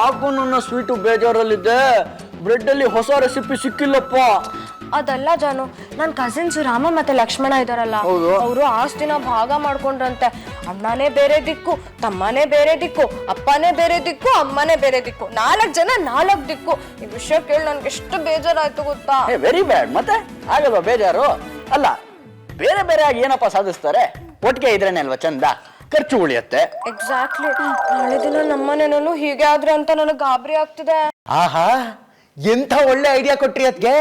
ಯಾಕೋ ನನ್ನ sweet ಬೇಜಾರಲ್ಲಿದ್ದೆ. Bread ಅಲ್ಲಿ ಹೊಸ ರೆಸಿಪಿ ಸಿಕ್ಕಿಲ್ಲಪ್ಪ. ಅದಲ್ಲ ಜಾನು, ನನ್ನ ಕಸಿನ್ಸ್ ರಾಮ ಮತ್ತೆ ಲಕ್ಷ್ಮಣ ಇದಾರಲ್ಲ, ಅವರು ಆಸ್ತಿನ ಭಾಗ ಮಾಡ್ಕೊಂಡ್ರಂತೆ. ಅಣ್ಣನೇ ಬೇರೆ ದಿಕ್ಕು, ತಮ್ಮನೇ ಬೇರೆ ದಿಕ್ಕು, ಅಪ್ಪನೇ ಬೇರೆ ದಿಕ್ಕು, ಅಮ್ಮನೇ ಬೇರೆ ದಿಕ್ಕು, 4 ಜನ 4 ದಿಕ್ಕು. ಈ ವಿಷಯ ಕೇಳಿ ನನ್ಗೆ ಎಷ್ಟು ಬೇಜಾರಾಯ್ತು ಗೊತ್ತಾ. Very bad. ಮತ್ತೆ ಆಗಲ್ವಾ ಬೇಜಾರು? ಅಲ್ಲ, ಬೇರೆ ಬೇರೆ ಆಗಿ ಏನಪ್ಪ ಸಾಧಿಸ್ತಾರೆ? ಒಟ್ಟಿಗೆ ಇದ್ರೇನೆ ಅಲ್ವಾ ಚಂದ, ಖರ್ಚು ಉಳಿಯತ್ತೆ. ಎಕ್ಸಾಕ್ಟ್ಲಿ. ನಾಳೆ ದಿನ ನಮ್ಮನೇನೂ ಹೀಗೆ ಆದ್ರೆ ಅಂತ ನನಗೆ ಗಾಬರಿ ಆಗ್ತಿದೆ. ಆಹಾ, ಎಂಥ ಒಳ್ಳೆ ಐಡಿಯಾ ಕೊಟ್ರಿ ಅದ್ಗೆ.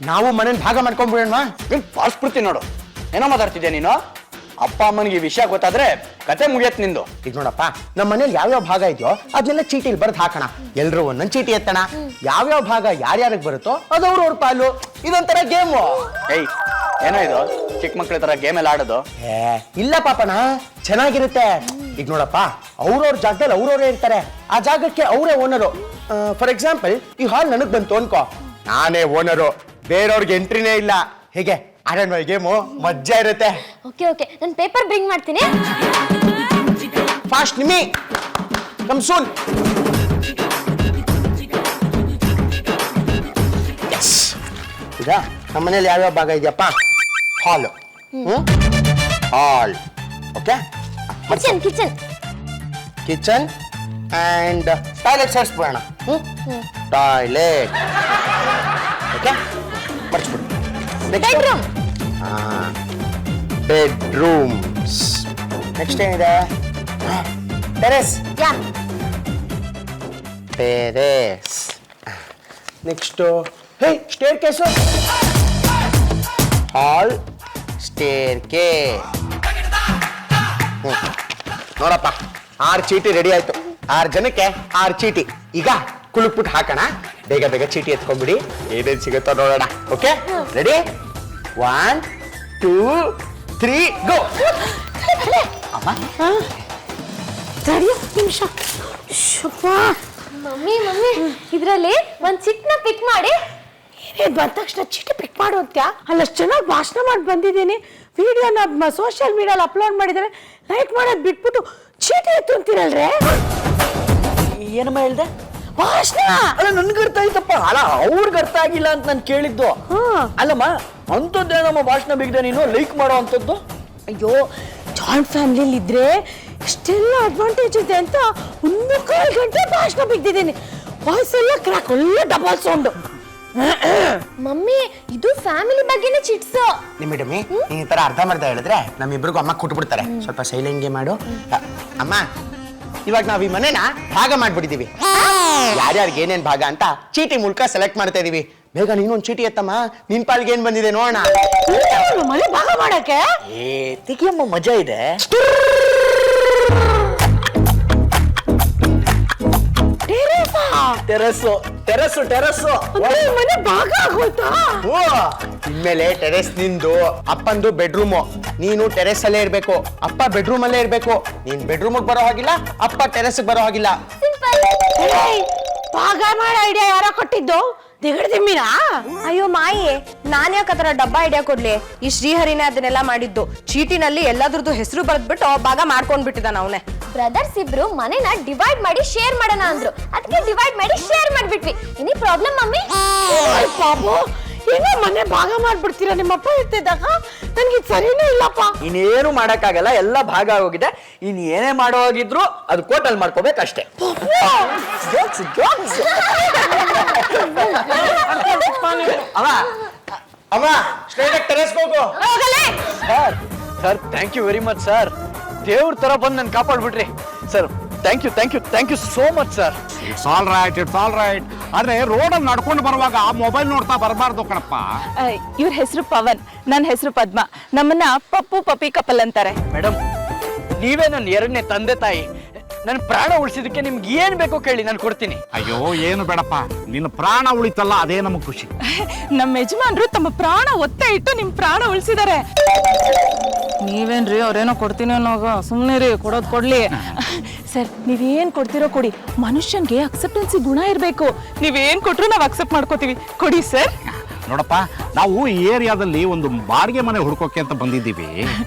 ನಾವು ಮನೇಲಿ ಭಾಗ ಮಾಡ್ಕೊಂಡ್ಬಿಡೋಣ. ಪಾಸ್ಪೂರ್ತಿ ನೋಡು, ಏನೋ ಮಾತಾಡ್ತಿದ್ಯಾ ನೀನು. ಅಪ್ಪ ಅಮ್ಮನಿಗೆ ವಿಷಯ ಗೊತ್ತಾದ್ರೆ ಕತೆ ಮುಗಿಯತ್ ನಿಂದು. ಈಗ ನೋಡಪ್ಪ, ನಮ್ಮ ಮನೇಲಿ ಯಾವ್ಯಾವ ಭಾಗ ಇದೆಯೋ ಅದನ್ನೆಲ್ಲ ಚೀಟಿಲಿ ಬರ್ದು ಹಾಕೋಣ. ಎಲ್ರು ಒಂದೊಂದು ಚೀಟಿ ಎತ್ತಣ. ಯಾವ್ಯಾವ ಭಾಗ ಯಾರ್ಯಾರಿಗೆ ಬರುತ್ತೋ ಅದು ಅವ್ರ ಪಾಲು. ಇದೊಂಥರ ಗೇಮು. ಏಯ್, ಏನೋ ಇದು ಚಿಕ್ಕ ಮಕ್ಳ ತರ ಗೇಮ್ ಎಲ್ಲ ಆಡೋದು? ಇಲ್ಲ ಪಾಪಣ, ಚೆನ್ನಾಗಿರುತ್ತೆ. ಈಗ ನೋಡಪ್ಪ, ಅವ್ರವ್ರ ಜಾಗದಲ್ಲಿ ಅವ್ರವ್ರೇ ಇರ್ತಾರೆ. ಆ ಜಾಗಕ್ಕೆ ಅವರೇ ಓನರು. ಫಾರ್ ಎಕ್ಸಾಂಪಲ್, ಈ ಹಾಲ್ ನನಗ್ ಬಂತು ಅನ್ಕೋ, ನಾನೇ ಓನರು, ಬೇರೆಯವ್ರಿಗೆ ಎಂಟ್ರಿನೇ ಇಲ್ಲ. ಹೇಗೆ ಆಡೋಣ ಗೇಮು? ಮಜ್ಜಾ ಇರುತ್ತೆ. ಓಕೆ ಓಕೆ, ನಾನು ಪೇಪರ್ ಬ್ರಿಂಗ್ ಮಾಡ್ತೀನಿ. ಫಾಸ್ಟ್ ನಿಮಿ, ಕಮ್ ಸೂನ್. ಈಗ ನಮ್ಮ ಮನೇಲಿ ಯಾವ್ಯಾವ ಭಾಗ ಇದೆಯಪ್ಪ? Hall, hall, okay. Kitchen kitchen kitchen and toilet ಸೇರಿಸ್ಬೋಣ. ಟಾಯ್ಲೆಟ್, ಓಕೆ, ಮರ್ಚ್ಬಿಡು. ಬೆಡ್ರೂಮ್. ಬೆಡ್ರೂಮ್ಸ್. ನೆಕ್ಸ್ಟ್ ಏನಿದೆ? Terrace. Yeah, terrace. Next staircase. Hall, staircase. ನೋಡಪ್ಪ, 6 ಚೀಟಿ ರೆಡಿ ಆಯ್ತು. 6 ಜನಕ್ಕೆ 6 ಚೀಟಿ. ಈಗ ಕುಲುಕ್ಬಿಟ್ಟು ಹಾಕೋಣ. ಬೇಗ ಬೇಗ ಚೀಟಿ ಎತ್ಕೊಂಡ್ಬಿಡಿ, ಏನೇನು ಸಿಗುತ್ತೋ ನೋಡೋಣ. Okay, ready? 1 2 3 ಗೋ. ನಿಮಿಷ. ಮಮ್ಮಿ ಮಮ್ಮಿ, ಇದ್ರಲ್ಲಿ ಒಂದ್ ಚಿಟ್ನ ಪಿಕ್ ಮಾಡಿ. ಬಂದ ತಕ್ಷಣ ಚೀಟಿ ಪಿಕ್ ಮಾಡು ಅಂತ್ಯಾ? ಅಲ್ಲಷ್ಟು ಚೆನ್ನಾಗಿ ಭಾಷಣ ಮಾಡಿ ಬಂದಿದ್ದೀನಿ. ವಿಡಿಯೋನ ಸೋಷಿಯಲ್ ಮೀಡಿಯಲ್ಲಿ ಅಪ್ಲೋಡ್ ಮಾಡಿದರೆ ಲೈಕ್ ಮಾಡೋದು ಬಿಟ್ಬಿಟ್ಟು ಚೀಟಿ ಎತ್ತು ಅಂತೀರಲ್ರೇ. ಏನಮ್ಮ ಹೇಳ್ದೆ? ಭಾಷಣ. ಅಲ್ಲ, ನನ್ಗೆ ಅರ್ಥ ಆಯ್ತಪ್ಪ. ಅಲ್ಲ, ಅವ್ರಿಗೆ ಅರ್ಥ ಆಗಿಲ್ಲ ಅಂತ ನಾನು ಕೇಳಿದ್ದು. ಅಲ್ಲಮ್ಮ, ಅಂಥದ್ದೇನಮ್ಮ ಭಾಷಣ ಬಿಗದೆ ನೀನು ಲೈಕ್ ಮಾಡೋ ಅಂಥದ್ದು? ಅಯ್ಯೋ, ಜಾಯಿಂಟ್ ಫ್ಯಾಮಿಲಿಲಿ ಇದ್ರೆ ಇಷ್ಟೆಲ್ಲ ಅಡ್ವಾಂಟೇಜ್ ಇದೆ ಅಂತ 1.25 ಗಂಟೆ ಭಾಷಣ ಬಿದ್ದಿದ್ದೀನಿ. ವಾಯ್ಸ್ ಎಲ್ಲ ಕ್ರಾಕ್, ಒಳ್ಳೆ ಡಬಲ್ ಸೌಂಡ್. ಮಮ್ಮಿ, ಇದು ಫ್ಯಾಮಿಲಿ ಬಗ್ಗೆನೇ ಚಿಟ್ಸ್. ನಿಮ್ಮಿಡಮಿ, ನೀನ್ ಈ ತರ ಅರ್ಧಂಬರ್ಧ ಹೇಳಿದ್ರೆ ನಮ್ಮಿಬ್ರಿಗೂ ಅಮ್ಮ ಕೊಟ್ಬಿಡ್ತಾರೆ. ಸ್ವಲ್ಪ ಸೈಲೆಂಟ್ಗೆ ಮಾಡು. ಅಮ್ಮ, ಇವಾಗ ನಾವ್ ಈ ಮನೆನ ಭಾಗ ಮಾಡ್ಬಿಟ್ಟಿದೀವಿ. ಯಾರ್ಯಾರಿಗೆ ಏನೇನ್ ಭಾಗ ಅಂತ ಚೀಟಿ ಮೂಲಕ ಸೆಲೆಕ್ಟ್ ಮಾಡ್ತಾ ಇದೀವಿ. ಬೇಗ ನೀನೊಂದು ಚೀಟಿ ಎತ್ತಮ್ಮ, ನಿನ್ ಪಾಲ್ಗೆ ಏನ್ ಬಂದಿದೆ ನೋಡೋಣ. ಮನೆ ಭಾಗ ಮಾಡಕ್ಕೆ ತೆಗಿಯಮ್ಮ, ಮಜಾ ಇದೆ. Terrace terrace terrace. ಮನೆ ಭಾಗ ಆಗೋಯ್ತಾ? ಇನ್ಮೇಲೆ ಟೆರೆಸ್ ನಿಂದು, ಅಪ್ಪಂದು ಬೆಡ್ರೂಮು. ನೀನು ಟೆರೆಸ್ ಅಲ್ಲೇ ಇರ್ಬೇಕು, ಅಪ್ಪ ಬೆಡ್ರೂಮ್ ಅಲ್ಲೇ ಇರ್ಬೇಕು. ನೀನ್ ಬೆಡ್ರೂಮ್ ಬರೋ ಹಾಗಿಲ್ಲ, ಅಪ್ಪ ಟೆರೆಸ್ ಬರೋ ಹಾಗಿಲ್ಲ. ಭಾಗ ಮಾಡೋ ಐಡಿಯಾ ಯಾರ ಕೊಟ್ಟಿದ್ದು? ದಿಮ್ಮಿನಾ? ಅಯ್ಯೋ ಮಾಯಿ, ನಾನ್ ಯಾಕೆ ಅದರ ಡಬ್ಬಾ ಐಡಿಯಾ ಕೊಡ್ಲಿ? ಈ ಶ್ರೀಹರಿನೇ ಅದನ್ನೆಲ್ಲ ಮಾಡಿದ್ದು. ಚೀಟಿನಲ್ಲಿ ಎಲ್ಲದ್ರದ್ದು ಹೆಸರು ಬರೆದ್ಬಿಟ್ಟು ಭಾಗ ಮಾಡ್ಕೊಂಡ್ಬಿಟ್ಟಿದ. ಅವನೇ ಬ್ರದರ್ಸ್ ಇಬ್ರು ಮನೆನ ಡಿವೈಡ್ ಮಾಡಿ ಶೇರ್ ಮಾಡೋಣ ಅಂದ್ರು. ಅದಕ್ಕೆ ಡಿವೈಡ್ ಮಾಡಿ ಶೇರ್ ಮಾಡ್ಬಿಟ್ವಿ. Any problem mummy? ಪಾಪು, ಏನೋ ಮನೆ ಭಾಗ ಮಾಡ್ಬಿಡ್ತೀರಾ ನಿಮ್ಮಪ್ಪ ಇರ್ತಿದ್ದಾಗ? ನನ್ಗೆ ಸರಿನೇ ಇಲ್ಲಪ್ಪ. ಇನ್ನೇನು ಮಾಡಕ್ಕಾಗಲ್ಲ, ಎಲ್ಲ ಭಾಗ ಆಗೋಗಿದೆ. ಇನ್ ಏನೇ ಮಾಡೋ ಹೋಗಿದ್ರು ಅದು ಕೋಟಲ್ ಮಾಡ್ಕೋಬೇಕಷ್ಟೇ. ಅಮ್ಮ, ಸ್ಟ್ರೈಟ್ ಟೆರೆಸ್ ಹೋಗು. Sir, thank you very much sir. ದೇವ್ರ ತರ ಬಂದು ನನ್ ಕಾಪಾಡ್ಬಿಟ್ರಿ ಸರ್. Thank you so much sir. It's all right. ಆದ್ರೆ ರೋಡಲ್ಲಿ ನಡ್ಕೊಂಡು ಬರುವಾಗ ಮೊಬೈಲ್ ನೋಡ್ತಾ ಬರಬಾರ್ದು ಕಣಪ್ಪ. ಇವ್ರ ಹೆಸರು ಪವನ್, ನನ್ನ ಹೆಸರು ಪದ್ಮ. ನಮ್ಮನ್ನ ಪಪ್ಪು ಪಪ್ಪಿ ಕಪಲ್ ಅಂತಾರೆ. ಮೇಡಮ್, ನೀವೇ ನನ್ನ 2ನೇ ತಂದೆ ತಾಯಿ. ನನ್ನ ಪ್ರಾಣ ಉಳಿಸಿದಕ್ಕೆ ನಿಮ್ಗೆ ಏನ್ ಬೇಕೋ ಕೇಳಿ, ನಾನು ಕೊಡ್ತೀನಿ. ಅಯ್ಯೋ, ಏನು ಬೇಡಪ್ಪ, ನಿನ್ನ ಪ್ರಾಣ ಉಳಿತಲ್ಲ ಅದೇ ನಮಗ್ ಖುಷಿ. ನಮ್ಮ ಯಜಮಾನ್ರು ತಮ್ಮ ಪ್ರಾಣ ಒತ್ತೆ ಇಟ್ಟು ನಿಮ್ ಪ್ರಾಣ ಉಳಿಸಿದ್ದಾರೆ. ನೀವೇನ್ರಿ ಅವ್ರೇನೋ ಕೊಡ್ತೀನಿ ಅನ್ನೋಗ ಸುಮ್ಮನೆ ರೀ, ಕೊಡೋದು ಕೊಡ್ಲಿ. ಸರ್, ನೀವೇನ್ ಕೊಡ್ತಿರೋ ಕೊಡಿ. ಮನುಷ್ಯನ್ಗೆ ಅಕ್ಸೆಪ್ಟೆನ್ಸಿ ಗುಣ ಇರಬೇಕು. ನೀವೇನ್ ಕೊಟ್ರು ನಾವು ಅಕ್ಸೆಪ್ಟ್ ಮಾಡ್ಕೋತೀವಿ. ಕೊಡಿ ಸರ್. ನೋಡಪ್ಪ, ನಾವು ಈ ಏರಿಯಾದಲ್ಲಿ ಒಂದು ಬಾಡಿಗೆ ಮನೆ ಹುಡ್ಕೋಕೆ ಅಂತ ಬಂದಿದ್ದೀವಿ.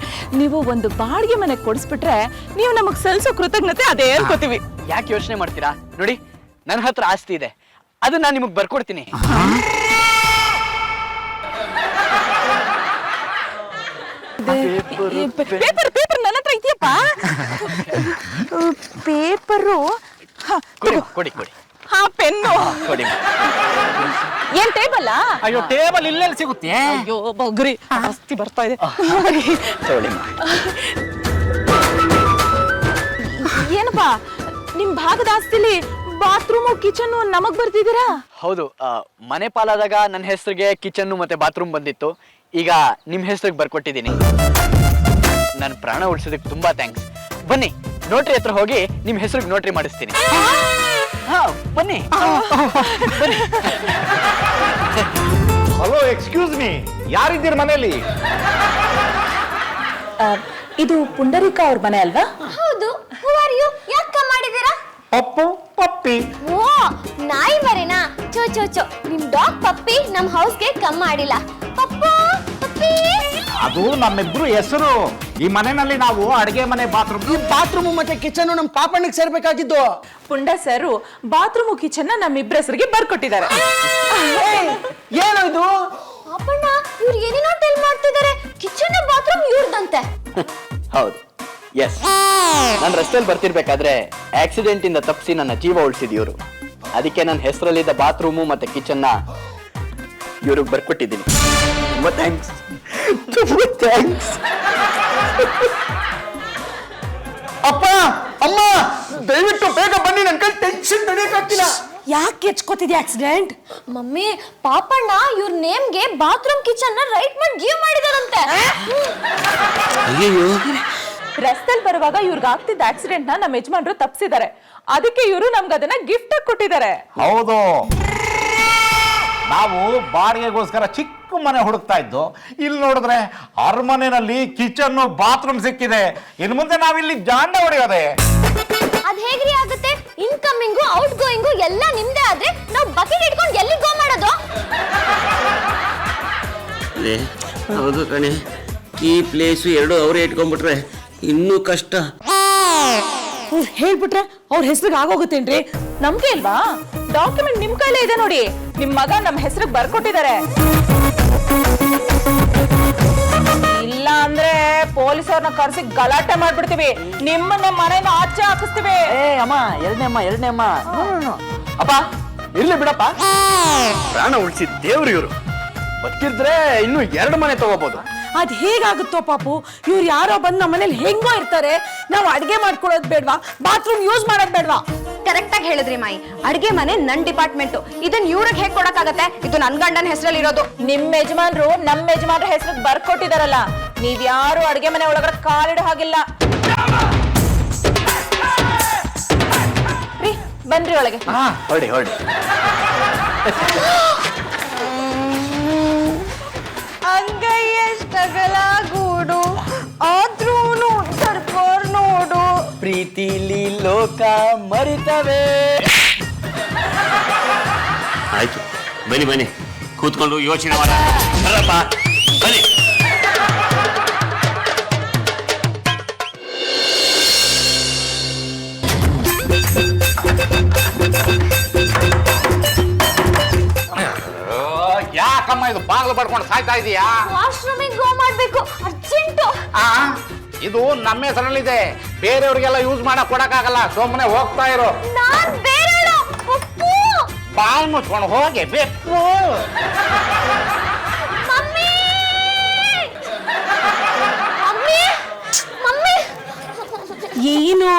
ನೀವು ಒಂದು ಬಾಡಿಗೆ ಮನೆ ಕೊಡಿಸ್ಬಿಟ್ರೆ ನೀವು ನಮಗ್ ಸಲ್ಲಿಸೋ ಕೃತಜ್ಞತೆ ಅದೇ ಅನ್ಕೋತೀವಿ. ಯಾಕೆ ಯೋಚನೆ ಮಾಡ್ತೀರಾ? ನೋಡಿ, ನನ್ನ ಹತ್ರ ಆಸ್ತಿ ಇದೆ, ಅದನ್ನ ನಾನು ನಿಮಗೆ ಬರ್ಕೊಡ್ತೀನಿ. ಪೇಪರ್ ಪೇಪರ್ ನನ್ನ ಹತ್ರ ಇದೆಯಪ್ಪ. ಪೇಪರು ಕೊಡಿ ಕೊಡಿ ಕೊಡಿ ಹಾ ಪೆನ್ನು. ಕೊಡಿ. ಏನ್ ಟೇಬಲ್? ಅಯ್ಯೋ ಟೇಬಲ್ ಇಲ್ಲೆಲ್ಲಿ ಸಿಗುತ್ತೆ? ಅಯ್ಯೋ ಬಗ್ರಿ ಆಸ್ತಿ ಬರ್ತಾ ಇದೆ. ತಗೊಳ್ಳಿ. ಏನಪ್ಪ ನಿಮ್ ಭಾಗದ ಆಸ್ತಿಲಿ ಬಾತ್ರೂಮು ಕಿಚನ್ ನಮಗ್ ಬರ್ತಿದ್ದೀರಾ? ಹೌದು, ಮನೆ ಪಾಲಾದಾಗ ನನ್ನ ಹೆಸರಿಗೆ ಕಿಚನ್ ಮತ್ತೆ ಬಾತ್ರೂಮ್ ಬಂದಿತ್ತು. ಈಗ ನಿಮ್ಮ ಹೆಸರಿಗೆ ಬರ್ಕೊಟ್ಟಿದ್ದೀನಿ. ನನ್ನ ಪ್ರಾಣ ಉಳಿಸೋದಕ್ಕೆ ತುಂಬಾ ಥ್ಯಾಂಕ್ಸ್. ಬನ್ನಿ ನೋಟ್ರಿ ಹತ್ರ ಹೋಗಿ ನಿಮ್ಮ ಹೆಸರಿಗೆ ನೋಟ್ರಿ ಮಾಡಿಸ್ತೀನಿ. ಹಾ ಬನ್ನಿ. ಹಲೋ, ಎಕ್ಸ್ಕ್ಯೂಸ್ ಮೀ, ಯಾರಿದ್ದೀರಿ ಮನೆಯಲ್ಲಿ? ಇದು ಪುಂಡರೀಕ ಅವ್ರ ಮನೆ ಅಲ್ವಾ? ಹೌದು. Who are you? ಯಾಕೆ ಮಾಡಿದೀರಾ? ಪಪ್ಪು ಪಪ್ಪಿ. ಓ, ನಾಯಿ ಮರಿನಾ? ಚೋ ಚೋ ಚೋ, ನಿಮ್ ಡಾಗ್ ಪಪ್ಪಿ ನಮ್ ಹೌಸ್ಗೆ ಕಮ್ ಮಾಡಿಲ್ಲ. ಪಪ್ಪು ಪಪ್ಪಿ. ಅದು ನಮ್ಮಿಬ್ರು ಹೆಸರು. ಈ ಮನೆಯಲ್ಲಿ ನಾವು ಅಡಿಗೆ ಮನೆ, ಬಾತ್ರೂಮ್. ಈ ಬಾತ್ರೂಮ್ ಮತ್ತೆ ಕಿಚನ್ ನಮ್ಮ ಪಾಪಣ್ಣಿಗೆ ಸೇರ್ಬೇಕಾಗಿದ್ದು. ಪುಂಡ ಸರು ಬಾತ್ರೂಮು ಕಿಚನ್ ನಮ್ಮಿಬ್ರ ಹೆಸರಿಗೆ ಬರ್ಕೊಟ್ಟಿದ್ದಾರೆ. ಏನೋ ಇದು? ಪಾಪಣ್ಣ, ಇವ್ರು ಏನೇನೋ ಟೆಲ್ ಮಾಡ್ತಿದ್ದಾರೆ. ಕಿಚನ್ ಬಾತ್ರೂಮ್ ಇವ್ರದಂತೆ. ಹೌದು, ಎಸ್. ನಾನು ರಸ್ತೆಯಲ್ಲಿ ಬರ್ತಿರ್ಬೇಕಾದ್ರೆ ಆಕ್ಸಿಡೆಂಟ್ ಇಂದ ತಪ್ಪಿಸಿ ನನ್ನ ಜೀವ ಉಳಿಸಿದ್ಯವರು. ಅದಕ್ಕೆ ನನ್ನ ಹೆಸರಲ್ಲಿದ್ದ ಬಾತ್ರೂಮು ಮತ್ತೆ ಕಿಚನ್ನ ಇವ್ರಿಗೆ ಬರ್ಕೊಟ್ಟಿದ್ದೀನಿ. ತುಂಬಾ ಥ್ಯಾಂಕ್ಸ್, ತುಂಬಾ ಥ್ಯಾಂಕ್ಸ್. ಅಪ್ಪ ಅಮ್ಮ, ದಯವಿಟ್ಟು ಬೇಗ ಬನ್ನಿ, ನನ್ನ ಕೈ ಟೆನ್ಷನ್ ತಡೆಯಕ್ಕಾಗ್ತಿಲ್ಲ. ಯಾಕೆ ಹೆಚ್ಕೋತಿದ್ಯಾ ಆಕ್ಸಿಡೆಂಟ್? ಮಮ್ಮಿ, ಪಾಪಣ್ಣ ಇವ್ರ ನೇಮ್ಗೆ ಬಾತ್ರೂಮ್ ಕಿಚನ್ ನ ರೈಟ್ ಮಾಡಿ ಗಿವ್ ಮಾಡಿದಾರಂತೆ. ರಸ್ತೆಲ್ ಬರುವಾಗ ಇವ್ರಿಗೆ ಆಗ್ತಿದ್ದ ಆಕ್ಸಿಡೆಂಟ್ ನ ನಮ್ಮ ಯಜಮಾನ್ರು ತಪ್ಪಿಸಿದ್ದಾರೆ. ಅದಕ್ಕೆ ಇವರು ನಮ್ಗೆ ಅದನ್ನ ಗಿಫ್ಟ್ ಆಗಿ ಕೊಟ್ಟಿದ್ದಾರೆ. ಹೌದು, ನಾವು ಬಾಡಿಗೆಗೋಸ್ಕರ ಚಿಕ್ಕ ಮನೆ ಹುಡುಕ್ತಾ ಇದ್ದು, ಇಲ್ಲಿ ನೋಡಿದ್ರೆ ಅರಮನೆಯಲ್ಲಿ ಕಿಚನ್ ಬಾತ್ರೂಮ್ ಸಿಕ್ಕಿದೆ. ಇನ್ನು ಮುಂದೆ ನಾವಿಲ್ಲಿ ಜಾಂಡ ಹೊಡೆಯೋದೆ. ಅದ್ ಹೇಗ್ರಿ ಆಗುತ್ತೆ? ಇನ್ಕಮಿಂಗು ಔಟ್ ಗೋಯಿಂಗು ಎಲ್ಲ ನಿಮ್ದೇ ಆದ್ರೆ ನಾವು ಬಕೆಟ್ ಇಟ್ಕೊಂಡು ಎಲ್ಲಿ ಗೋ ಮಾಡೋದು? ಹೌದು ಕಣೆ, ಈ ಪ್ಲೇಸು ಎರಡು ಅವರೇ ಇಟ್ಕೊಂಡ್ಬಿಟ್ರೆ ಇನ್ನೂ ಕಷ್ಟ. ಹೇಳ್ಬಿಟ್ರೆ ಅವ್ರ ಹೆಸ್ರಿಗೆ ಆಗೋಗುತ್ತೇನ್ರಿ? ನಮ್ಗೆ ಇಲ್ವಾ? ಡಾಕ್ಯುಮೆಂಟ್ ನಿಮ್ ಕೈಲೇ ಇದೆ ನೋಡಿ. ನಿಮ್ ಮಗ ನಮ್ಮ ಹೆಸರಿಗೆ ಬರ್ಕೊಟ್ಟಿದ್ದಾರೆ. ಇಲ್ಲ ಅಂದ್ರೆ ಪೊಲೀಸವ್ರನ್ನ ಕರ್ಸಿ ಗಲಾಟೆ ಮಾಡ್ಬಿಡ್ತೀವಿ. ನಿಮ್ಮನ್ನ ಮನೆಯಿಂದ ಆಚೆ ಹಾಕಿಸ್ತೀವಿ. ಅಮ್ಮ, ಎರಡನೇ ಅಮ್ಮ. ಅಪ್ಪ ಇರ್ಲಿ ಬಿಡಪ್ಪ, ಪ್ರಾಣ ಉಳಿಸಿದ ದೇವ್ರು ಇವರು. ಬದುಕಿದ್ರೆ ಇನ್ನು 2 ಮನೆ ತಗೋಬಹುದು. ಅದ್ ಹೇಗಾಗುತ್ತೋ ಪಾಪು, ಇವ್ರು ಯಾರೋ ಬಂದ್ ನಮ್ಮ ಮನೇಲಿ ಹೆಂಗೋ ಇರ್ತಾರೆ. ನಾವು ಅಡ್ಗೆ ಮಾಡ್ಕೊಳೋದ್ ಬೇಡ್ವಾ? ಬಾತ್ರೂಮ್ ಯೂಸ್ ಮಾಡೋದ್ ಬೇಡ್ವಾ? ಕರೆಕ್ಟ್ ಆಗಿ ಹೇಳಿದ್ರಿ ಮಾಯಿ. ಅಡಿಗೆ ಮನೆ ನನ್ ಡಿಪಾರ್ಟ್ಮೆಂಟ್. ಇದನ್ನ ಇವ್ರಿಗೆ ಹೇಗ್ ಕೊಡಕ್ಕಾಗತ್ತೆ? ಇದು ನನ್ ಗಂಡನ ಹೆಸರಲ್ಲಿ ಇರೋದು. ನಿಮ್ ಯಜಮಾನ್ರು ನಮ್ಮ ಯಜಮಾನ್ರ ಹೆಸರಿಗೆ ಬರ್ಕೊಟ್ಟಿದಾರಲ್ಲ, ನೀವ್ ಯಾರು ಅಡ್ಗೆ ಮನೆ ಒಳಗಡೆ ಕಾಲಿಡ ಹಾಗಿಲ್ಲ. ರೀ ಬನ್ರಿ ಒಳಗೆ. ಹೊಡಿ ಹೊಡಿ. ಅಂಗೈಯಷ್ಟಗಲ ಗೂಡು ಆದ್ರೂನು ತಡ್ಕೋರ್ ನೋಡು. ಪ್ರೀತಿಲಿ ಲೋಕ ಮರಿತವೆ. ಆಯ್ತು, ಬನ್ನಿ ಬನ್ನಿ, ಕೂತ್ಕೊಂಡು ಯೋಚನೆ ಮಾಡಪ್ಪ. ಬನ್ನಿ. ಯಾಕಮ್ಮ ಇದು ಬಾಗಿಲು ಪಡ್ಕೊಂಡು ಸಾಯ್ತಾ ಇದೀಯಾ? ವಾಶ್ರೂಮಿಗೆ ಗೋ ಮಾಡ್ಬೇಕು ಅರ್ಜೆಂಟು. ಇದು ನಮ್ಮ ಹೆಸರಲ್ಲಿದೆ, ಬೇರೆಯವ್ರಿಗೆಲ್ಲ ಯೂಸ್ ಮಾಡಕ್ ಕೊಡಕ್ಕಾಗಲ್ಲ. ಸುಮ್ಮನೆ ಹೋಗ್ತಾ ಇರೋ. ನಾನ್ ಬೇರೆ ಉಪ್ಪು. ಬಾಯಿ ಮುಚ್ಕೊಂಡು ಹೋಗಿ ಬೇಕು. ಮಮ್ಮಿ ಮಮ್ಮಿ ಮಮ್ಮಿ, ಏನು?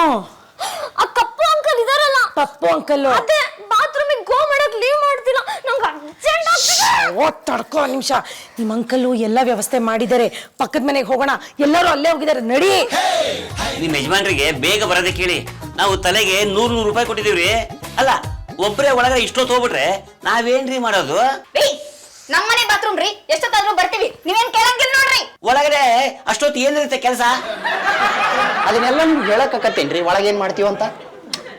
ಆ ಕಪ್ಪು ಅಂಕಲ್ ಇದಾರಲ್ಲ, ಪಪ್ಪು ಅಂಕಲ್ಲು. ಅದೇ ಬಾತ್ರೂಮಿಗೆ ಗೋ ಮಾಡಕ್ ಲೀವ್ ಮಾಡ್ತಿಲ್ಲ. ನಂಗೆ ಅರ್ಜೆಂಟ್ ಆಗ್ತಿದೆ. ಓ ತಡ್ಕೋ ನಿಮಿಷ, ನಿಮ್ ಅಂಕಲ್ಲು ಎಲ್ಲ ವ್ಯವಸ್ಥೆ ಮಾಡಿದ್ದಾರೆ. ಪಕ್ಕದ ಮನೆಗೆ ಹೋಗೋಣ, ಎಲ್ಲರೂ ಅಲ್ಲೇ ಹೋಗಿದ್ದಾರೆ, ನಡಿ. ನಿಮ್ಮ ಯಜಮಾನ್ರಿಗೆ ಬೇಗ ಬರೋದಕ್ಕೆ ಹೇಳಿ. ನಾವು ತಲೆಗೆ 100 ರೂಪಾಯಿ ಕೊಟ್ಟಿದೀವ್ರಿ. ಅಲ್ಲ, ಒಬ್ಬರೇ ಒಳಗಡೆ ಇಷ್ಟೊತ್ತು ಹೋಗ್ಬಿಟ್ರೆ ನಾವೇನ್ರಿ ಮಾಡೋದು? ನಮ್ಮನೆ ಬಾತ್ರೂಮ್ ರೀ, ಎಷ್ಟೊತ್ತಾದ್ರೂ ಬರ್ತೀವಿ, ನೀವೇನ್ ಕೇಳಂಗಿಲ್ಲ ನೋಡ್ರಿ. ಒಳಗಡೆ ಅಷ್ಟೊತ್ತು ಏನಿರುತ್ತೆ ಕೆಲಸ? ಅದನ್ನೆಲ್ಲ ನಿಮ್ಗೆ ಹೇಳಕ್ಕಾಕತ್ತೇನ್ರಿ ಒಳಗೇನ್ ಮಾಡ್ತೀವಿ ಅಂತ?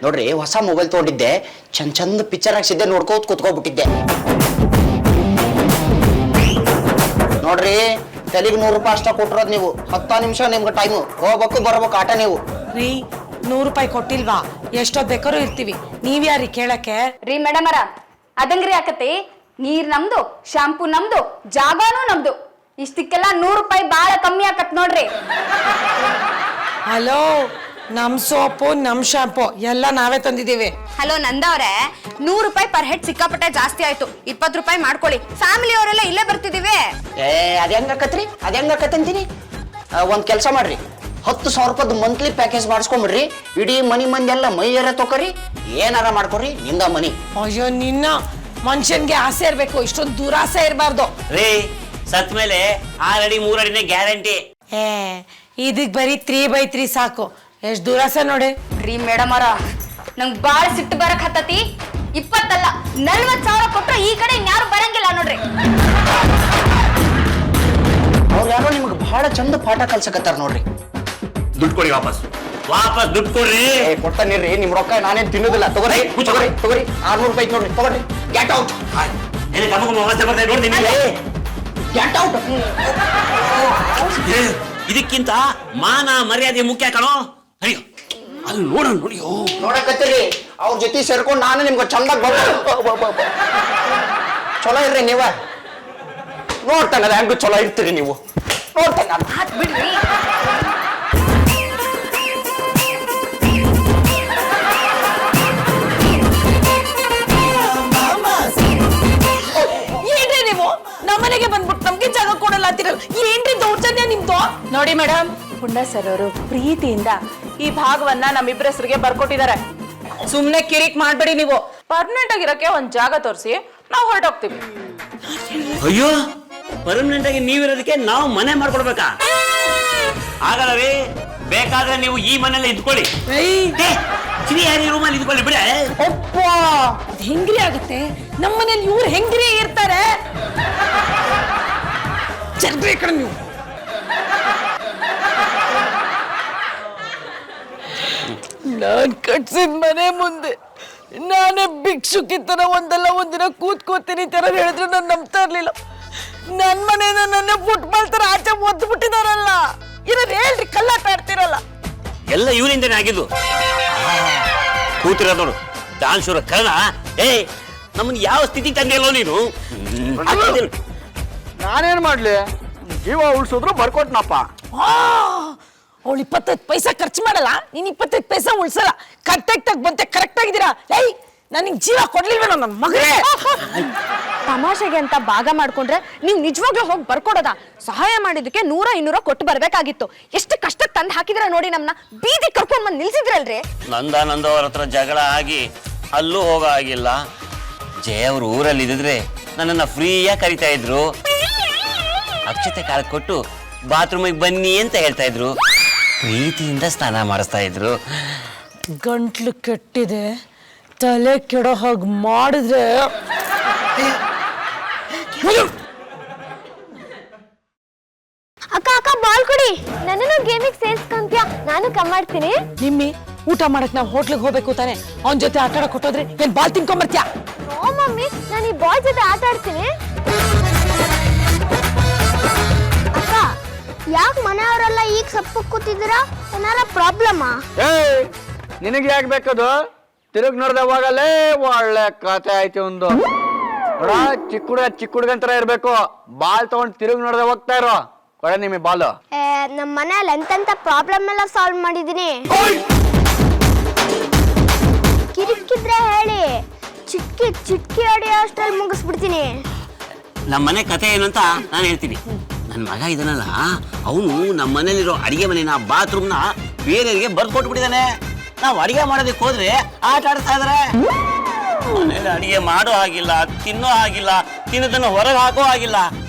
ನೋಡ್ರಿ, ಹೊಸ ಮೊಬೈಲ್ ತಗೊಂಡಿದ್ದೆ, ಚಂದ ಪಿಕ್ಚರ್ ಹಾಕ್ಸಿದ್ದೆ, ನೋಡ್ಕೋತ ಕುತ್ಕೋಬಿಟ್ಟಿದ್ದೆ. ನೋಡ್ರಿ, ತಲೆಗೆ 100 ರೂಪಾಯಿ ಅಷ್ಟ ಕೊಟ್ಟಿರೋದು ನೀವು. 10 ನಿಮಿಷ ನಿಮ್ಗೆ ಟೈಮು, ಹೋಗ್ಬೇಕು ಬರ್ಬೇಕು ಆಟ ನೀವು. ರೀ, 100 ರೂಪಾಯಿ ಕೊಟ್ಟಿಲ್ವಾ? ಎಷ್ಟೊತ್ತು ಬೇಕಾದ್ರೂ ಇರ್ತೀವಿ. ನೀವ್ಯಾರಿ ಕೇಳಕ್ಕೆ? ರೀ ಮೇಡಮರ ಅದಂಗ್ರಿ ಆಕತಿ, ನೀರ್ ನಮ್ದು, ಶಾಂಪೂ ನಮ್ದು, ಜಾಗನೂ ನಮ್ದು. ಇಷ್ಟಕ್ಕೆಲ್ಲ 100 ರೂಪಾಯಿ ಬಾಳ ಕಮ್ಮಿ ಆಕತ್ ನೋಡ್ರಿ. ಹಲೋ, ನಮ್ ಸೋಪು ನಮ್ ಶಾಂಪು ಎಲ್ಲ ನಾವೇ ತಂದಿದ್ದೀವಿ. ಹಲೋ ನಂದವ್ರೆ, 100 ರೂಪಾಯಿ ಪರ್ ಹೆಡ್ ಸಿಕ್ಕಾಪಟ್ಟೆ ಜಾಸ್ತಿ ಆಯ್ತು. 20 ರೂಪಾಯಿ ಮಾಡ್ಕೊಳ್ಳಿ. ಫ್ಯಾಮಿಲಿ ಅವರೆಲ್ಲ ಇಲ್ಲೇ ಬರ್ತಿದೀವಿ. ಅದ್ ಹೆಂಗಾಕತ್ತಂತೀನಿ. ಒಂದ್ ಕೆಲಸ ಮಾಡ್ರಿ, 10,000 ರೂಪಾಯಿ ಮಂತ್ಲಿ ಪ್ಯಾಕೇಜ್ ಮಾಡಿಸ್ಕೊಂಬಿಡ್ರಿ. ಇಡೀ ಮನಿ ಮಂದಿ ಎಲ್ಲ ಮೈಯರ ತೊಕೊರಿ, ಏನಾರ ಮಾಡ್ಕೊರಿ, ನಿಂದ ಮನಿ. ಅಯ್ಯೋ ನಿನ್ನ ಮನುಷ್ಯನ್ಗೆ ಆಸೆ ಇರ್ಬೇಕು, ಇಷ್ಟೊಂದು ದುರಾಸೆ ಇರಬಾರ್ದು. ರೀ ಸತ್ ಮೇಲೆ 6 ಅಡಿ 3 ಅಡಿನೇ ಗ್ಯಾರಂಟಿ. ಇದಕ್ ಬರೀ 3/3 ಸಾಕು. ಎಷ್ಟ್ ದುರಾಸೆ ನೋಡಿ. ರೀ ಮೇಡಮರ ನಂಗ್ ಬಾಳ ಸಿಟ್ಟು ಬರಕ್ ಹತ್ತತಿ. 20 ಅಲ್ಲ 40,000 ಕೊಟ್ರೆ ಈ ಕಡೆ ಇನ್ಯಾರು ಬರಂಗಿಲ್ಲ ನೋಡ್ರಿ. ಅವ್ರು ಯಾರೋ ನಿಮ್ಗೆ ಬಹಳ ಚಂದ ಪಾಠ ಕಲ್ಸಕತ್ತಾರ ನೋಡ್ರಿ. ದುಡ್ಡು ಕೊಡಿ, ವಾಪಸ್ ದುಡ್ಡು ಕೊಡ್ರಿ. ಕೊಡ್ತಾನಿರ್ರಿ, ನಿಮ್ ರೊಕ್ಕ ನಾನೇನ್ ತಿನ್ನೋದಿಲ್ಲ. ತಗೋರಿ 600 ರೂಪಾಯಿ ನೋಡ್ರಿ, ತಗೋರಿ. Get out. Get out. ಇದಕ್ಕಿಂತ ಮಾನ ಮರ್ಯಾದೆ ಮುಖ್ಯ ಕಣೋ. ಅಯ್ಯೋ ಅಲ್ಲಿ ನೋಡಿಯೋ ನೋಡಕತ್ತೀರಿ, ಅವ್ರ ಜೊತೆ ಸೇರ್ಕೊಂಡು ನಾನು ನಿಮ್ಗೆ ಚಂದಾಗ ಚಲೋ ಇರ್ರಿ ನೀವ. ನೋಡ್ತಾನಲ್ಲ ಹೆಂಗು ಚಲೋ ಇರ್ತೀರಿ ನೀವು. ನೋಡ್ತಾನ ಬಿಡ್ರಿ. ಏನ್ರಿ ನೀವು ನಮ್ಮನೆಗೆ ಬಂದ್ಬಿಟ್ಟು ನಮ್ಗೆ ಜಾಗ ಕೊಡಲ್ಲ ಅಂತೀರಲ್ಲ, ಏನ್ರಿ ದೌರ್ಜನ್ಯ ನಿಮ್ದು? ನೋಡಿ ಮೇಡಮ್, ಪುಂಡ ಸರ್ ಅವರು ಪ್ರೀತಿಯಿಂದ ಈ ಭಾಗವನ್ನ ನಮ್ಮಿಬ್ಬರ ಹೆಸರಿಗೆ ಬರ್ಕೊಟ್ಟಿದ್ದಾರೆ. ಸುಮ್ನೆ ಕಿರಿಕ್ ಮಾಡ್ಬೇಡಿ ನೀವು. ಪರ್ಮನೆಂಟ್ ಆಗಿರಕ್ಕೆ ಒಂದ್ ಜಾಗ ತೋರಿಸಿ, ನಾವು ಹೊರಟೋಗ್ತೀವಿ. ಅಯ್ಯೋ, ಪರ್ಮನೆಂಟ್ ಆಗಿ ನೀವಿರೋದಕ್ಕೆ ನಾವು ಮನೆ ಮಾಡ್ಕೊಡ್ಬೇಕಾ? ಆಗಲ್ಲ ರೀ, ಬೇಕಾದ್ರೆ ನೀವು ಈ ಮನೇಲಿ ಇದ್ಕೊಳ್ಳಿ. ರೂಮಲ್ಲಿ ಇದ್ಕೊಳ್ಳಿ ಬಿಡ. ಒಪ್ಪ ಹೆಂಗ್ರಿ ಆಗುತ್ತೆ? ನಮ್ಮನೇಲಿ ಇವ್ರು ಹೆಂಗ್ರಿ ಇರ್ತಾರೆ? ಜರ್ಬ್ರಿ ಕಣ ನೀವು. ನಾನ್ ಕಟ್ಸಿದ ಮನೆ ಮುಂದೆ ನಾನೇ ಭಿಕ್ಷುಕಿತರ ಒಂದಲ್ಲ ಒಂದಿನ ಕೂತ್ಕೋತೀನಿ ತರ ಹೇಳಿದ್ರೆ ನಾನು ನಂಬ್ತಾ ಇರ್ಲಿಲ್ಲ. ನನ್ ಮನೆಯಿಂದ ನನ್ನ ಫುಟ್ಬಾಲ್ ತರ ಆಚೆ ಒದ್ದು ಬಿಟ್ಟಿದಾರಲ್ಲ. ಇರೋದು ಹೇಳ್ರಿ, ಕಲ್ಲಾಟ ಆಡ್ತಿರಲ್ಲ. ಎಲ್ಲ ಇವನಿಂದನೇ ಆಗಿದ್ದು. ಕೂತಿರೋದು ನೋಡು, ದಾನ್ಶೂರ ಕರ್ಣ. ನಮ್ಮನ್ನ ಯಾವ ಸ್ಥಿತಿ ತಂದಿಲ್ಲೋ ನೀನು. ನಾನೇನ್ ಮಾಡ್ಲಿ, ಜೀವ ಉಳ್ಸಿದ್ರು ಬರ್ಕೊಟ್ನಪ್ಪ. ಅವಳು 25 ಪೈಸಾ ಖರ್ಚು ಮಾಡಲ್ಲ, ನೀನ್ 25 ಪೈಸಾ ಉಳ್ಸಲ್ಲ. ಕರೆಕ್ಟಾಗಿ ಬಂತೆ, ಕರೆಕ್ಟ್ ಆಗಿದ್ದೀರಾ. ನನಗೆ ಜೀವ ಕೊಡ್ಲಿಲ್ವೇನೋ ನನ್ನ ಮಗನೇ. ತಮಾಷೆಗೆ ಅಂತ ಭಾಗ ಮಾಡ್ಕೊಂಡ್ರೆ ನೀವು ನಿಜವಾಗ್ಲೂ ಹೋಗಿ ಬರ್ಕೊಡೋದ? ಸಹಾಯ ಮಾಡಿದಕ್ಕೆ 100-200 ಕೊಟ್ಟು ಬರ್ಬೇಕಾಗಿತ್ತು. ಎಷ್ಟು ಕಷ್ಟ ತಂದು ಹಾಕಿದ್ರೆ ನೋಡಿ, ನಮ್ಮನ್ನ ಬೀದಿ ಕರ್ಕೊಂಡ್ ಬಂದು ನಿಲ್ಸಿದ್ರಲ್ರಿ. ನಂದವ್ರ ಹತ್ರ ಜಗಳ ಆಗಿ ಅಲ್ಲೂ ಹೋಗೋ ಆಗಿಲ್ಲ. ಜಯ ಅವ್ರ ಊರಲ್ಲಿ ಇದ್ದಿದ್ರೆ ನನ್ನನ್ನ ಫ್ರೀಯಾಗಿ ಕರಿತಾ ಇದ್ರು. ಅಕ್ಷತೆ ಕಾಲ ಕೊಟ್ಟು ಬಾತ್ರೂಮಿಗೆ ಬನ್ನಿ ಅಂತ ಹೇಳ್ತಾ ಇದ್ರು. ಪ್ರೀತಿಯಿಂದ ಸ್ನಾನ ಮಾಡಿಸ್ತಾ ಇದ್ರು. ಗಂಟ್ಲು ಕೆಟ್ಟಿದೆ, ತಲೆ ಕೆಡೋ ಹಾಗೆ ಮಾಡಿದ್ರೆ ಅಕ್ಕ ಬಾಲ್ ಕೊಡಿ. ನನ್ನನ್ನು ಗೇಮಿಗೆ ಸೇರ್ಸ್ಕೊಂತ್ಯಾ? ನಾನು ಕಮ್ ಮಾಡ್ತೀನಿ. ನಿಮ್ಮಿ ಊಟ ಮಾಡಕ್ ನಾವು ಹೋಟ್ಲಿಗೆ ಹೋಗ್ಬೇಕು ತಾನೆ, ಅವನ ಜೊತೆ ಆಟ ಆಡಕ್ ಕೊಟ್ಟೋದ್ರೆ ಏನ್ ಬಾಲ್ ತಿನ್ಕೊಂಬರ್ತ್ಯಾ? ನೋ ಮಮ್ಮಿ, ನಾನು ಈ ಬಾಲ್ ಜೊತೆ ಆಟ ಆಡ್ತೀನಿ. ಅಕ್ಕ, ಯಾಕೆ ಮನೆಯವರೆಲ್ಲ ಈಗ ಸಪ್ಪು ಕೂತಿದ್ದೀರಾ? ಏನಾರ ಪ್ರಾಬ್ಲಮಾ? ನಿನಗೆ ಯಾಕೆ ಬೇಕದು? ತಿರುಗಿ ನೋಡ್ದವಾಗಲೇ ಒಳ್ಳೆ ಕತೆ ಆಯ್ತು ಒಂದು. ನೋಡ, ಚಿಕ್ಕ ಹುಡುಗಂತರ ಇರ್ಬೇಕು. ಬಾಲ್ ತಗೊಂಡ್ ತಿರುಗಿ ನೋಡ್ದೆ ಹೋಗ್ತಾ ಇರೋ. ಕೊಡ ನಿಮಗೆ ಬಾಲು. ನಮ್ಮ ಮನೆಯಲ್ಲಿ ಎಂತೆಂತ ಪ್ರಾಬ್ಲಮ್ ಎಲ್ಲ ಸಾಲ್ವ್ ಮಾಡಿದೀನಿ. ಕಿರಿಕಿದ್ರೆ ಹೇಳಿ, ಚಿಟ್ಕಿ ಹೊಡೆಯೋ ಅಷ್ಟ್ರಲ್ಲಿ ಮುಗಿಸ್ಬಿಡ್ತೀನಿ. ನಮ್ಮ ಮನೆ ಕತೆ ಏನು ಅಂತ ನಾನು ಹೇಳ್ತೀನಿ. ನನ್ನ ಮಗ ಇದನ್ನಲ್ಲ, ಅವನು ನಮ್ಮ ಮನೇಲಿರೋ ಅಡಿಗೆ ಮನೆನ ಬಾತ್ರೂಮ್ನ ಬೇರೆಯವರಿಗೆ ಬರ್ದು ಕೊಟ್ಬಿಟ್ಟಿದ್ದಾನೆ. ನಾವು ಅಡಿಗೆ ಮಾಡೋದಕ್ಕೆ ಹೋದ್ರೆ ಆಟ ಆಡ್ತಾ ಇದಾರೆ. ಮನೇಲಿ ಅಡಿಗೆ ಮಾಡೋ ಆಗಿಲ್ಲ, ತಿನ್ನೋ ಆಗಿಲ್ಲ, ತಿನ್ನೋದನ್ನ ಹೊರಗೆ ಹಾಕೋ ಆಗಿಲ್ಲ.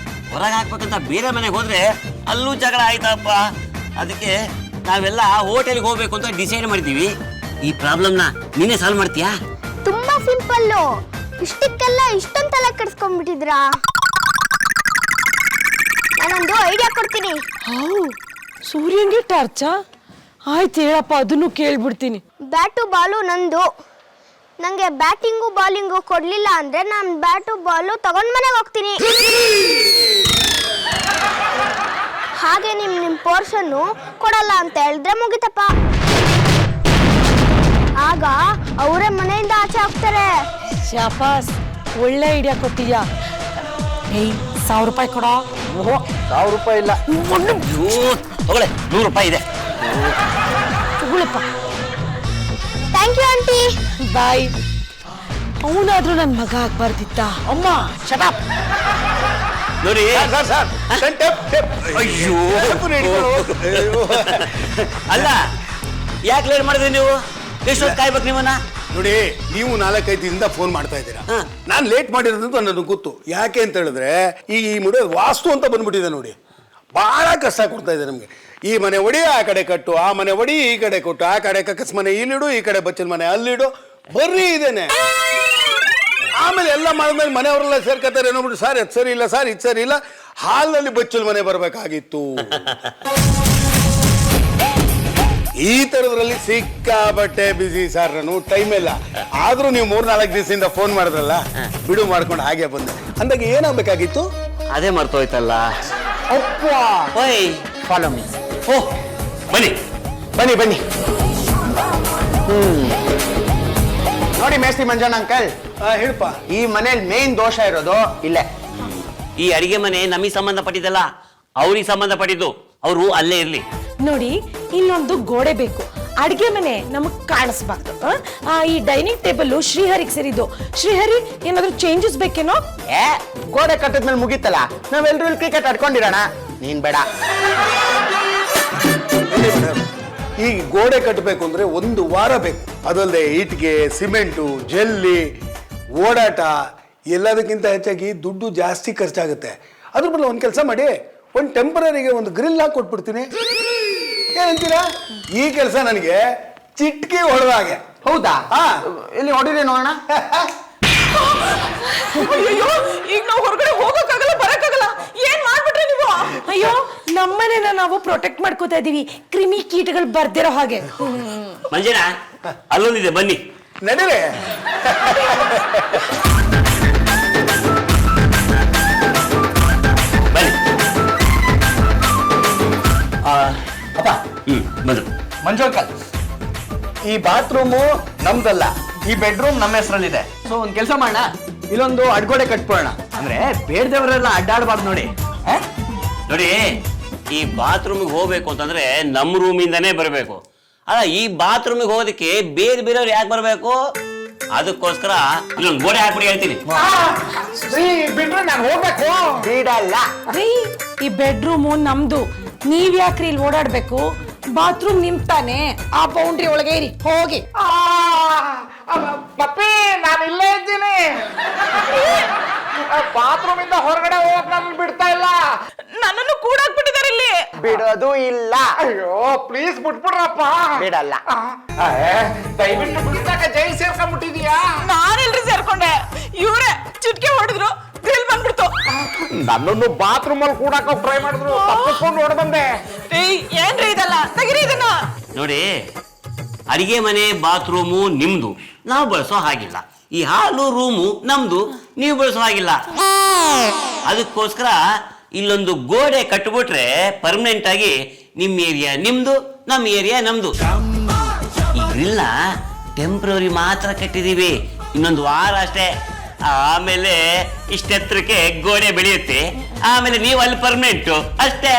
ಹೊರಗೆ ಹಾಕ್ಬೇಕಂತ ಬೇರೆ ಮನೆಗೆ ಹೋದ್ರೆ ಅಲ್ಲೂ ಜಗಳ ಆಯ್ತಪ್ಪ. ಅದಕ್ಕೆ ನಾವೆಲ್ಲ ಹೋಟೆಲ್ಗೆ ಹೋಗ್ಬೇಕು ಅಂತ ಡಿಸೈಡ್ ಮಾಡಿದ್ದೀವಿ. ಈ ಪ್ರಾಬ್ಲಮ್ನ ನೀನೇ ಸಾಲ್ವ್ ಮಾಡ್ತೀಯಾ? ತುಂಬಾ ಸಿಂಪಲ್ಲು. ಇಷ್ಟಕ್ಕೆಲ್ಲ ಇಷ್ಟೊಂದು ತಲೆ ಕೆಡಿಸ್ಕೊಂಡ್ಬಿಟ್ಟಿದ್ರಾ? ನಾನೊಂದು ಐಡಿಯಾ ಕೊಡ್ತೀನಿ. ಸೂರ್ಯನ್ಗೆ ಟಾರ್ಚಾ? ಆಯ್ತು ಹೇಳಪ್ಪ, ಅದನ್ನು ಕೇಳ್ಬಿಡ್ತೀನಿ. ಬ್ಯಾಟು ಬಾಲು ನಂದು. ನಂಗೆ ಬ್ಯಾಟಿಂಗು ಬಾಲಿಂಗು ಕೊಡ್ಲಿಲ್ಲ ಅಂದ್ರೆ ನಾನು ಬ್ಯಾಟು ಬಾಲು ತಗೊಂಡ್ ಮನೆಗೆ ಹೋಗ್ತೀನಿ. ಹಾಗೆ ನಿಮ್ ಪೋರ್ಷನ್ನು ಕೊಡಲ್ಲ ಅಂತ ಹೇಳಿದ್ರೆ ಮುಗಿತಪ್ಪ. ಆ ಆಗ ಅವರೇ ಮನೆಯಿಂದ ಆಚೆ ಹೋಗ್ತಾರೆ. ಶಾಪಾಸ್, ಒಳ್ಳೆ ಐಡಿಯಾ ಕೊಟ್ಟಿದ್ಯಾ. ಏಯ್, 1,000 ರೂಪಾಯಿ ಕೊಡೋ. ಓಹೋ, 1,000 ರೂಪಾಯಿ ಇಲ್ಲ. ತಗೊಳ್ಳೆ, 100 ರೂಪಾಯಿ ಇದೆ. ತಗೊಳಪ್ಪ. Thank you aunty. ಬಾಯ್. ಅವನಾದ್ರೂ ನನ್ನ ಮಗ ಆಗ್ಬಾರ್ದಿತ್ತ. ಅಮ್ಮ ಶಟಾಪ್. ನೋಡಿ ಅಯ್ಯೋ ಅಲ್ಲ, ಯಾಕೆ ಲೇಟ್ ಮಾಡಿದ್ರಿ ನೀವು? ಎಷ್ಟೊತ್ತು ಕಾಯ್ಬೇಕು ನಿಮ್ಮನ್ನ? ನೋಡಿ, ನೀವು 4-5 ದಿನದಿಂದ ಫೋನ್ ಮಾಡ್ತಾ ಇದ್ದೀರಾ. ನಾನು ಲೇಟ್ ಮಾಡಿರೋದು ನನಗೆ ಗೊತ್ತು. ಯಾಕೆ ಅಂತ ಹೇಳಿದ್ರೆ ಈ ಮುಡಿ ವಾಸ್ತು ಅಂತ ಬಂದ್ಬಿಟ್ಟಿದೆ ನೋಡಿ. ಬಹಳ ಕಷ್ಟ ಕೊಡ್ತಾ ಇದೆ ನಮಗೆ. ಈ ಮನೆ ಒಡಿ ಆ ಕಡೆ ಕಟ್ಟು, ಆ ಮನೆ ಒಡಿ ಈ ಕಡೆ ಕೊಟ್ಟು, ಆ ಕಡೆ ಕಕ್ಕಸ್ ಮನೆ ಇಲ್ಲಿಡು, ಈ ಕಡೆ ಬಚ್ಚಲ ಮನೆ ಅಲ್ಲಿಡು, ಬರ್ರಿ ಇದೇನೆ. ಆಮೇಲೆ ಎಲ್ಲ ಮಾಡಿದ್ಮೇಲೆ ಮನೆಯವರೆಲ್ಲ ಸೇರ್ಕೊತಾರೆ. ಏನೋಬಿಟ್ಟು ಸರ್ ಇದು ಸರಿ ಇಲ್ಲ, ಸರ್ ಇದು ಸರಿ ಇಲ್ಲ, ಹಾಲ್ನಲ್ಲಿ ಬಚ್ಚಲ ಮನೆ ಬರಬೇಕಾಗಿತ್ತು. ಈ ತರದ್ರಲ್ಲಿ ಸಿಕ್ಕಾಬಟ್ಟೆ ಬಿಸಿ ಸರ್. ನಾನು ಟೈಮ್ ಇಲ್ಲ. ಆದ್ರೂ ನೀವು 3-4 ದಿವಸದಿಂದ ಫೋನ್ ಮಾಡಿದ್ರಲ್ಲ, ಬಿಡು ಮಾಡ್ಕೊಂಡು ಹಾಗೆ ಬಂದೆ. ಅಂದಾಗ ಏನಾಗಬೇಕಾಗಿತ್ತು? ಅದೇ ಮರ್ತೋಯ್ತಲ್ಲ. ಓಯ್, ಫಾಲೋ ಮೀ. ಓ ಬನ್ನಿ ಬನ್ನಿ ಬನ್ನಿ. ನೋಡಿ ಮೇಸ್ತ್ರಿ ಮಂಜಣ್ಣ ಅಂಕಲ್, ಹೇಳಪ್ಪ. ಈ ಮನೇಲಿ ಮೇನ್ ದೋಷ ಇರೋದು ಇಲ್ಲೇ. ಈ ಅಡಿಗೆ ಮನೆ ನಮಗೆ ಸಂಬಂಧಪಟ್ಟಿದ್ದಲ್ಲ, ಅವ್ರಿಗೆ ಸಂಬಂಧಪಟ್ಟಿದ್ದು. ಅವರು ಅಲ್ಲೇ ಇರ್ಲಿ. ನೋಡಿ, ಇಲ್ಲೊಂದು ಗೋಡೆ ಬೇಕು. ಅಡ್ಗೆ ಮನೆ ನಮಗ್ ಕಾಣಿಸ್ಬಾರ್ದು. ಈ ಡೈನಿಂಗ್ ಟೇಬಲ್ ಶ್ರೀಹರಿಗೆ ಸೇರಿದ್ದು. ಶ್ರೀಹರಿ, ಏನಾದ್ರು ಚೇಂಜಸ್ ಬೇಕೇನೋ? ಗೋಡೆ ಕಟ್ಟಿದ್ಮೇಲೆ ಮುಗೀತಲ್ಲ, ನಾವೆಲ್ಲರೂ ಇಲ್ಲಿ ಕ್ರಿಕೆಟ್ ಆಡ್ಕೊಂಡಿರೋಣ. ನೀನ್ ಬೇಡ. ಈ ಗೋಡೆ ಕಟ್ಟಬೇಕು ಅಂದ್ರೆ 1 ವಾರ ಬೇಕು. ಅದಲ್ಲದೆ ಇಟ್ಟಿಗೆ, ಸಿಮೆಂಟು, ಜಲ್ಲಿ, ಓಡಾಟ, ಎಲ್ಲದಕ್ಕಿಂತ ಹೆಚ್ಚಾಗಿ ದುಡ್ಡು ಜಾಸ್ತಿ ಖರ್ಚಾಗುತ್ತೆ. ಅದ್ರ ಬದಲು ಒಂದು ಕೆಲಸ ಮಾಡಿ, ಒಂದು ಟೆಂಪರರಿಗೆ ಒಂದು ಗ್ರಿಲ್ ಹಾಕಿ ಕೊಟ್ಬಿಡ್ತೀನಿ. ಏನಂತೀರಾ? ಈ ಕೆಲಸ ನನಗೆ ಚಿಟ್ಕಿ ಹೊಡೆದ ಹಾಗೆ. ಹೌದಾ? ಇಲ್ಲಿ ಹೊಡಿರಿ ನೋಡೋಣ. ಅಯ್ಯೋ, ಈಗ ನಾವು ಹೊರಗಡೆ ಹೋಗಕ್ಕಾಗಲ್ಲ, ಬರಕ್ಕಾಗಲ್ಲ. ಏನ್ ಮಾಡ್ಬಿಟ್ರಿ ನೀವು? ಅಯ್ಯೋ, ನಮ್ಮನೆನ ನಾವು ಪ್ರೊಟೆಕ್ಟ್ ಮಾಡ್ಕೋತಾ ಇದೀವಿ, ಕ್ರಿಮಿ ಕೀಟಗಳು ಬರ್ದಿರೋ ಹಾಗೆ. ಮಂಜನ ಅಲ್ಲೊಂದಿದೆ, ಬನ್ನಿ. ನಡೀರಿ. ಬನ್ನಿ. ಅಪ್ಪ, ಬಂದ್ರು. ಮಂಜು ಅಂಕಲ್, ಈ ಬಾತ್ರೂಮು ನಮ್ದಲ್ಲ, ಈ ಬೆಡ್ರೂಮ್ ನಮ್ಮ ಹೆಸರಲ್ಲಿದೆ. ಸೊ ಒಂದ್ ಕೆಲಸ ಮಾಡೋಣ, ಇಲ್ಲೊಂದು ಅಡ್ಗೋಡೆ ಕಟ್ಕೊಳ್ಳೋಣ. ಅಂದ್ರೆ ಬೇಡದವರೆಲ್ಲ ಅಡ್ಡಾಡಬಾರ್ದು ನೋಡಿ. ನೋಡಿ, ಈ ಬಾತ್ರೂಮಿಗೆ ಹೋಗ್ಬೇಕು ಅಂತಂದ್ರೆ ನಮ್ಮ ರೂಮಿಂದಾನೇ ಬರಬೇಕು. ಅಲ್ಲ, ಈ ಬಾತ್ರೂಮಿಗೆ ಹೋಗೋದಕ್ಕೆ ಬೇರೆ ಬೇರೆಯವ್ರು ಯಾಕೆ ಬರಬೇಕು? ಅದಕ್ಕೋಸ್ಕರ ಇಲ್ಲೊಂದು ಗೋಡೆ ಹಾಕ್ಬಿಡಿ ಹೇಳ್ತೀನಿ. ಬಿಡ್ರೆ ನಾನು ಹೋಗ್ಬೇಕು. ಬಿಡಲ್ಲ. ರೀ, ಈ ಬೆಡ್ರೂಮು ನಮ್ದು. ನೀವ್ ಯಾಕ್ರಿ ಇಲ್ಲಿ ಓಡಾಡ್ಬೇಕು? ಬಾತ್ರೂಮ್ ನಿಮ್ ತಾನೆ, ಆ ಬೌಂಡ್ರಿ ಒಳಗೆ ಇರಿ, ಹೋಗಿ. ಪಪ್ಪಿ, ನಾನು ಇಲ್ಲೇ ಇದ್ದೀನಿ. ಬಾತ್ರೂಮ್ ಇಂದ ಹೊರಗಡೆ ಹೋಗಕ್ ನಾನು ಬಿಡ್ತಾ ಇಲ್ಲ. ನನ್ನನ್ನು ಕೂಡಾಕ್ಬಿಟ್ಟಿದ್ದಾರೆ ಇಲ್ಲಿ. ಬಿಡೋದು ಇಲ್ಲ. ಅಯ್ಯೋ, ಪ್ಲೀಸ್ ಬಿಟ್ಬಿಡ್ರಪ್ಪ. ಬಿಡಲ್ಲ. ದಯವಿಟ್ಟು ಬಿಡ್ತಾಕ ಜೈಲ್ ಸೇರ್ಕೊಂಡ್ಬಿಟ್ಟಿದ್ಯಾ? ನಾನೆಲ್ರಿ ಸೇರ್ಕೊಂಡೆ, ಇವ್ರೆ ಚಿಟ್ಕೆ ಹೊಡೆದ್ರು, ಗ್ರಿಲ್ ಬಂದ್ಬಿಡ್ತು. ನನ್ನನ್ನು ಬಾತ್ರೂಮ್ ಅಲ್ಲಿ ಕೂಡಾಕ ಟ್ರೈ ಮಾಡಿದ್ರು, ತಪ್ಪಿಸ್ಕೊಂಡು ಹೊರ ಬಂದೆ. ಏನ್ರಿ ಇದೆಲ್ಲ? ತೆಗಿರಿ ಇದನ್ನ. ನೋಡಿ, ಅಡಿಗೆ ಮನೆ ಬಾತ್ರೂಮು ನಿಮ್ದು, ನಾವು ಬಳಸೋ ಹಾಗಿಲ್ಲ. ಈ ಹಾಲು ರೂಮು ನಮ್ದು, ನೀವು ಬಳಸೋ ಹಾಗಿಲ್ಲ. ಅದಕ್ಕೋಸ್ಕರ ಇಲ್ಲೊಂದು ಗೋಡೆ ಕಟ್ಬಿಟ್ರೆ ಪರ್ಮನೆಂಟ್ ಆಗಿ ನಿಮ್ಮ ಏರಿಯಾ ನಿಮ್ದು, ನಮ್ಮ ಏರಿಯಾ ನಮ್ದು. ಈ ಗ್ರಿಲ್ನ ಟೆಂಪ್ರವರಿ ಮಾತ್ರ ಕಟ್ಟಿದೀವಿ, ಇನ್ನೊಂದು ವಾರ ಅಷ್ಟೇ. ಆಮೇಲೆ ಇಷ್ಟೆತ್ತರಕ್ಕೆ ಗೋಡೆ ಬೆಳೆಯುತ್ತೆ, ಆಮೇಲೆ ನೀವು ಅಲ್ಲಿ ಪರ್ಮನೆಂಟು ಅಷ್ಟೇ.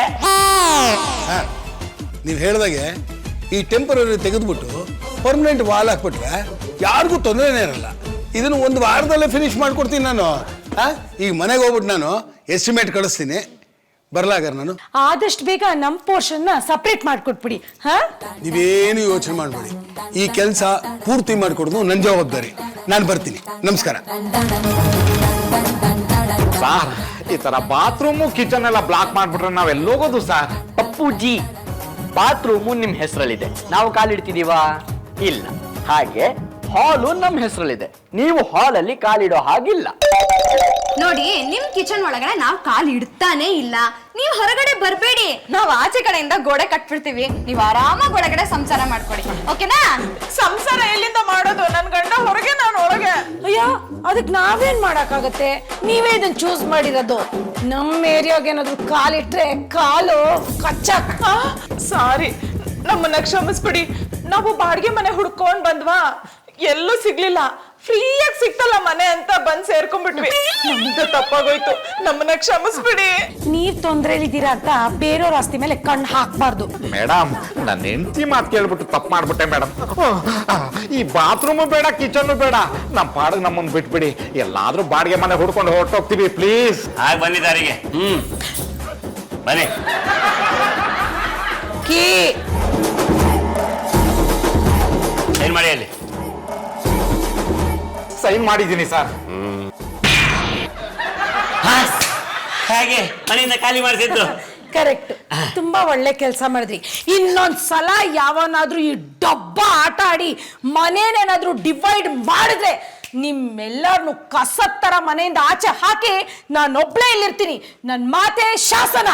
ನೀವು ಹೇಳ್ದಾಗೆ ಈ ಟೆಂಪರರಿ ತೆಗೆದ್ಬಿಟ್ಟು ಪರ್ಮನೆಂಟ್ ವಾಲ್ ಹಾಕ್ಬಿಟ್ರೆ ಯಾರಿಗೂ ತೊಂದರೆನೇ ಇರಲ್ಲ. ಇದನ್ನು 1 ವಾರದಲ್ಲೇ ಫಿನಿಶ್ ಮಾಡ್ಕೊಡ್ತೀನಿ ನಾನು. ಈಗ ಮನೆಗೆ ಹೋಗ್ಬಿಟ್ಟು ನಾನು ಎಸ್ಟಿಮೇಟ್ ಕಳಿಸ್ತೀನಿ. ಬರ್ಲಾಗಾರ ನಾನು ಆದಷ್ಟು ಬೇಗ ನಮ್ ಪೋರ್ಷನ್ ಸಪರೇಟ್ ಮಾಡ್ಕೊಟ್ಬಿಡಿ. ನೀವೇನು ಯೋಚನೆ ಮಾಡಬೇಡಿ. ಈ ಕೆಲಸ ಪೂರ್ತಿ ಮಾಡ್ಕೊಡೋದು ನನ್ನ ಜವಾಬ್ದಾರಿ. ನಾನು ಬರ್ತೀನಿ. ನಮಸ್ಕಾರ. ಸಾರ್, ಈ ತರ ಬಾತ್ರೂಮು ಕಿಚನ್ ಎಲ್ಲ ಬ್ಲಾಕ್ ಮಾಡ್ಬಿಟ್ರೆ ನಾವೆಲ್ಲ ಹೋಗೋದು ಸರ್? ಅಪ್ಪುಜಿ, ಬಾತ್ರೂಮು ನಿಮ್ ಹೆಸರಲ್ಲಿದೆ, ನಾವು ಕಾಲಿಡ್ತಿದೀವಾ? ಇಲ್ಲ. ಹಾಗೆ ಹಾಲು ನಮ್ಮ ಹೆಸರಲ್ಲಿದೆ, ನೀವು ಹಾಲಲ್ಲಿ ಕಾಲಿಡೋ ಹಾಗಿಲ್ಲ. ನೋಡಿ, ನಿಮ್ ಕಿಚನ್ ಒಳಗಡೆ ನಾವ್ ಕಾಲ್ ಇಡ್ತಾನೆ ಇಲ್ಲ. ನೀವ್ ಹೊರಗಡೆ ಬರ್ಬೇಡಿ, ನಾವ್ ಆಚೆ ಕಡೆಯಿಂದ ಗೋಡೆ ಕಟ್ಬಿಡ್ತೀವಿ. ನೀವ್ ಆರಾಮಾಗಿ ಒಳಗಡೆ ಸಂಸಾರ ಮಾಡ್ಕೊಡಿ, ಓಕೆನಾ? ಸಂಸಾರ ಎಲ್ಲಿಂದ ಮಾಡೋದು? ನನ್ ಗಂಡ ಹೊರಗೆ, ನಾನು ಒಳಗೆ. ಅಯ್ಯ, ಅದಕ್ ನಾವೇನ್ ಮಾಡಕ್ಕಾಗತ್ತೆ? ನೀವೇ ಇದನ್ನ ಚೂಸ್ ಮಾಡಿರೋದು. ನಮ್ಮ ಏರಿಯಾಗ ಏನಾದ್ರು ಕಾಲಿಟ್ರೆ ಕಾಲು ಕಚ್ಚಕ್. ಸಾರಿ, ನಮ್ಮನ್ನ ಕ್ಷಮಿಸ್ಬಿಡಿ. ನಾವು ಬಾಡಿಗೆ ಮನೆ ಹುಡ್ಕೊಂಡ್ ಬಂದ್ವಾ, ಎಲ್ಲೂ ಸಿಗ್ಲಿಲ್ಲ. ಫ್ರೀಯಾಗಿ ಸಿಕ್ತಲ್ಲ ಮನೆ ಅಂತ ಬಂದ್ ಸೇರ್ಕೊಂಡ್ಬಿಟ್ವಿ. ನಮ್ದು ತಪ್ಪಾಗೋಯ್ತು, ನಮ್ಮನ್ನ ಕ್ಷಮಿಸ್ಬಿಡಿ. ನೀವ್ ತೊಂದ್ರೆಲಿದ್ದೀರಾ ಅಂತ ಬೇರೆಯವ್ರ ಆಸ್ತಿ ಮೇಲೆ ಕಣ್ಣು ಹಾಕ್ಬಾರ್ದು. ಮೇಡಮ್, ನನ್ನ ಹೆಂಡತಿ ಮಾತು ಕೇಳ್ಬಿಟ್ಟು ತಪ್ಪು ಮಾಡ್ಬಿಟ್ಟೆ ಮೇಡಮ್. ಈ ಬಾತ್ರೂಮು ಬೇಡ, ಕಿಚನ್ನು ಬೇಡ, ನಮ್ಮ ಪಾಡಿಗೆ ನಮ್ಮನ್ನು ಬಿಟ್ಬಿಡಿ. ಎಲ್ಲಾದ್ರೂ ಬಾಡಿಗೆ ಮನೆ ಹುಡ್ಕೊಂಡು ಹೊರಟೋಗ್ತೀವಿ ಪ್ಲೀಸ್. ಆಗ ಬಂದಿದ್ದಾರಿಗೆ ಬನ್ನಿ. ಸೈನ್ ಮಾಡಿ ಅಲ್ಲಿ. ಸೈನ್ ಮಾಡಿದ್ದೀನಿ ಸರ್. ಹಾಗೆ ಮನೆಯಿಂದ ಖಾಲಿ ಮಾಡಿಸಿದ್ದು. ಕರೆಕ್ಟ್, ತುಂಬಾ ಒಳ್ಳೆ ಕೆಲಸ ಮಾಡಿದ್ರಿ. ಇನ್ನೊಂದ್ಸಲ ಯಾವನಾದ್ರೂ ಈ ಡಬ್ಬ ಆಟ ಆಡಿ ಮನೇನೇನಾದ್ರೂ ಡಿವೈಡ್ ಮಾಡಿದ್ರೆ ನಿಮ್ಮೆಲ್ಲರನ್ನು ಕಸದ ತರ ಮನೆಯಿಂದ ಆಚೆ ಹಾಕಿ ನಾನೊಬ್ಳೇ ಇಲ್ಲಿರ್ತೀನಿ. ನನ್ನ ಮಾತೇ ಶಾಸನ.